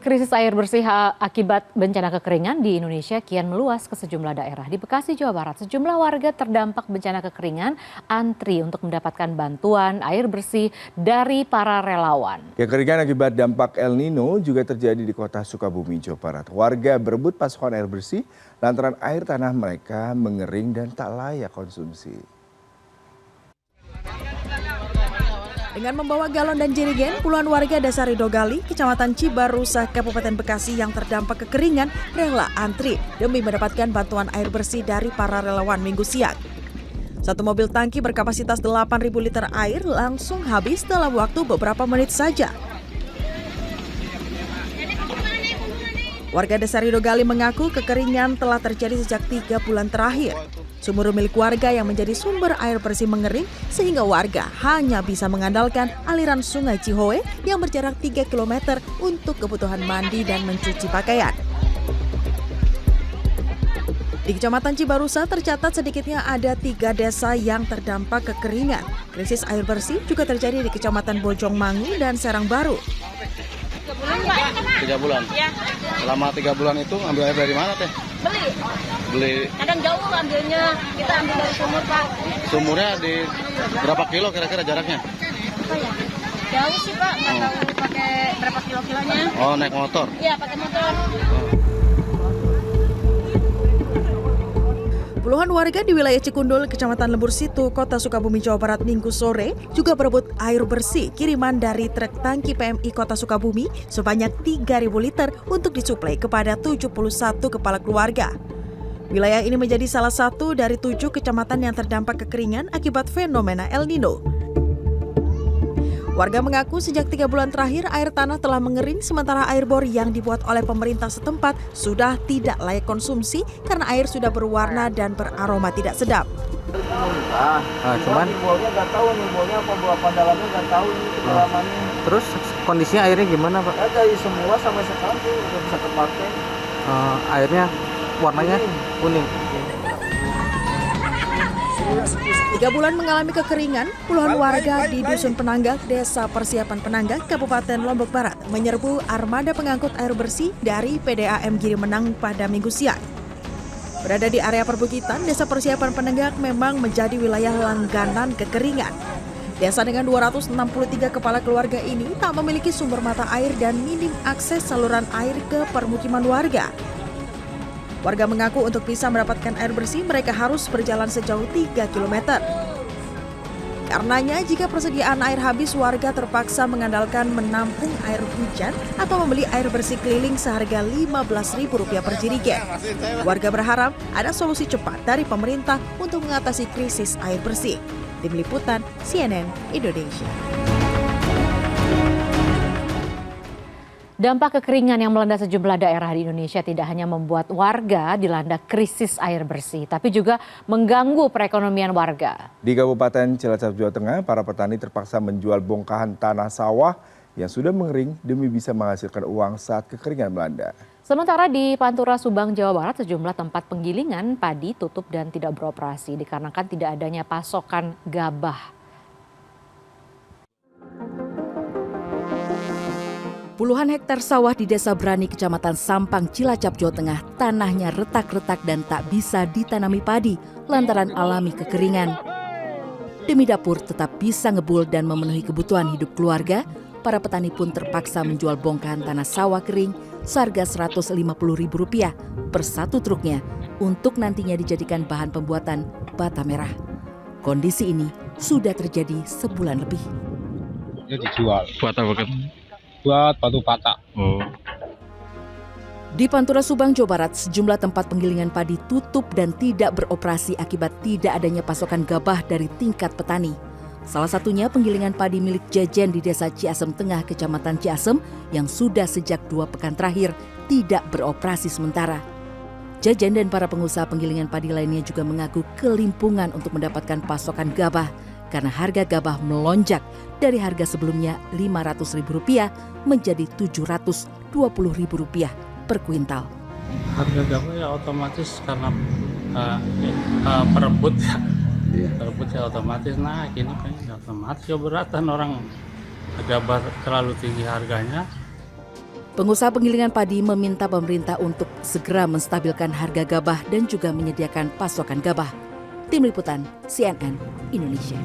Krisis air bersih akibat bencana kekeringan di Indonesia kian meluas ke sejumlah daerah. Di Bekasi, Jawa Barat, sejumlah warga terdampak bencana kekeringan antri untuk mendapatkan bantuan air bersih dari para relawan. Kekeringan akibat dampak El Nino juga terjadi di kota Sukabumi, Jawa Barat. Warga berebut pasokan air bersih lantaran air tanah mereka mengering dan tak layak konsumsi. Dengan membawa galon dan jerigen, puluhan warga Desa Ridogali, Kecamatan Cibarusah, Kabupaten Bekasi yang terdampak kekeringan rela antri demi mendapatkan bantuan air bersih dari para relawan Minggu siang. Satu mobil tangki berkapasitas 8.000 liter air langsung habis dalam waktu beberapa menit saja. Warga Desa Ridogali mengaku kekeringan telah terjadi sejak 3 bulan terakhir. Sumur milik warga yang menjadi sumber air bersih mengering sehingga warga hanya bisa mengandalkan aliran sungai Cihoe yang berjarak 3 km untuk kebutuhan mandi dan mencuci pakaian. Di Kecamatan Cibarusah tercatat sedikitnya ada 3 desa yang terdampak kekeringan. Krisis air bersih juga terjadi di Kecamatan Bojongmangu dan Serang Baru. 3 bulan? Ya. Selama 3 bulan itu ambil air dari mana, Teh? Beli. Kadang jauh ambilnya, kita ambil dari sumur, Pak. Sumurnya di berapa kilo kira-kira jaraknya? Apa ya? Jauh sih, Pak. Nggak tahu pakai berapa kilo-kilonya. Oh, naik motor? Iya, pakai motor. Puluhan warga di wilayah Cikundul, Kecamatan Lembur Situ, Kota Sukabumi, Jawa Barat Minggu sore juga berebut air bersih kiriman dari truk tangki PMI Kota Sukabumi sebanyak 3.000 liter untuk disuplai kepada 71 kepala keluarga. Wilayah ini menjadi salah satu dari 7 kecamatan yang terdampak kekeringan akibat fenomena El Nino. Warga mengaku sejak 3 bulan terakhir air tanah telah mengering sementara air bor yang dibuat oleh pemerintah setempat sudah tidak layak konsumsi karena air sudah berwarna dan beraroma tidak sedap. Cuman bolnya nggak tahu nih bolnya apa buah dalamnya nggak tahu nih kedalamannya. Terus kondisinya airnya gimana, Pak? Dari semua sampai sekarang tuh udah bisa kepakai. Airnya warnanya kuning. 3 bulan mengalami kekeringan, puluhan warga di Dusun Penanggak, Desa Persiapan Penanggak, Kabupaten Lombok Barat menyerbu armada pengangkut air bersih dari PDAM Giri Menang pada Minggu siang. Berada di area perbukitan, Desa Persiapan Penanggak memang menjadi wilayah langganan kekeringan. Desa dengan 263 kepala keluarga ini tak memiliki sumber mata air dan minim akses saluran air ke permukiman warga. Warga mengaku untuk bisa mendapatkan air bersih mereka harus berjalan sejauh 3 km. Karenanya jika persediaan air habis warga terpaksa mengandalkan menampung air hujan atau membeli air bersih keliling seharga Rp15.000 per jerigen. Warga berharap ada solusi cepat dari pemerintah untuk mengatasi krisis air bersih. Tim Liputan CNN Indonesia. Dampak kekeringan yang melanda sejumlah daerah di Indonesia tidak hanya membuat warga dilanda krisis air bersih, tapi juga mengganggu perekonomian warga. Di Kabupaten Cilacap, Jawa Tengah, para petani terpaksa menjual bongkahan tanah sawah yang sudah mengering demi bisa menghasilkan uang saat kekeringan melanda. Sementara di Pantura, Subang, Jawa Barat, sejumlah tempat penggilingan padi tutup dan tidak beroperasi dikarenakan tidak adanya pasokan gabah. Puluhan hektar sawah di Desa Brani, Kecamatan Sampang, Cilacap, Jawa Tengah, tanahnya retak-retak dan tak bisa ditanami padi lantaran alami kekeringan. Demi dapur tetap bisa ngebul dan memenuhi kebutuhan hidup keluarga, para petani pun terpaksa menjual bongkahan tanah sawah kering seharga Rp150.000 per satu truknya untuk nantinya dijadikan bahan pembuatan bata merah. Kondisi ini sudah terjadi sebulan lebih. Dia dijual. Buat apa? Buat batu bata. Di Pantura, Subang, Jawa Barat, sejumlah tempat penggilingan padi tutup dan tidak beroperasi akibat tidak adanya pasokan gabah dari tingkat petani. Salah satunya penggilingan padi milik Jajen di Desa Ciasem Tengah, Kecamatan Ciasem yang sudah sejak 2 pekan terakhir tidak beroperasi sementara. Jajen dan para pengusaha penggilingan padi lainnya juga mengaku kelimpungan untuk mendapatkan pasokan gabah karena harga gabah melonjak dari harga sebelumnya Rp500.000 menjadi Rp720.000 per kuintal. Harga gabah ya otomatis karena perebut ya otomatis naik. Ini kan otomatis keberatan orang gabah terlalu tinggi harganya. Pengusaha penggilingan padi meminta pemerintah untuk segera menstabilkan harga gabah dan juga menyediakan pasokan gabah. Tim Liputan CNN Indonesia.